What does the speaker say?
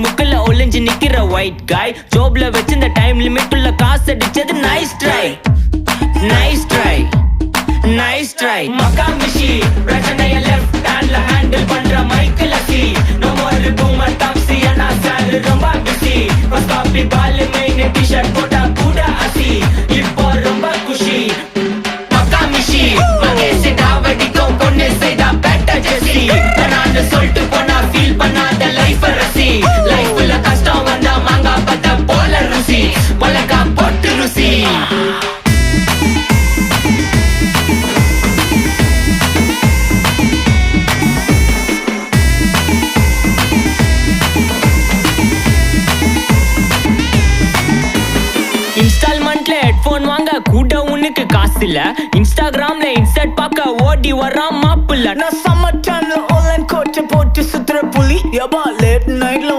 முக்குல ஒளிஞ்சு நிக்கிற ஒயிட் காய் ஜோப்ல வச்சு இந்த டைம் லிமிட் உள்ள காசு அடிச்சது nice try nice try nice try மக்கா மிஷி பிரச்சனைய லெஃப்ட் ஹேண்ட்ல ஹேண்டில் பண்ற மைக்கேல் அசி நோ மோர் பூமர் டாக்ஸி அண்ணா சார் ரொம்ப பிஸி ஃபர்ஸ்ட் காப்பி பால் மெயின் டி-ஷர்ட் போட்டா கூட அசி இப்போ ரொம்ப குஷி மக்கா மிஷி மகேஷ் டாவடிக்கும் பொண்ணு செய்தா பெட்டர் ஜெசி நான் சொல்லிட்டு போனா ஃபீல் பண்ணாத லைஃப் ரசி லைஃப்ல கஷ்டம் வந்தா மாங்கா பத்த போல ருசி மிளகா போட்டு ருசி இன்ஸ்டால்மெண்ட்ல ஹெட்போன் வாங்க கூட உனக்கு காசு இல்ல இன்ஸ்டாகிராம்ல இன்ஸ்டன்ட் பார்க்க ஓடி வரான் மாப்பிள்ள நான் சம்மர் டைம்ல ஆன்லைன் கோட்டை போட்டு சுத்துற புலி யபா லேட் நைட்ல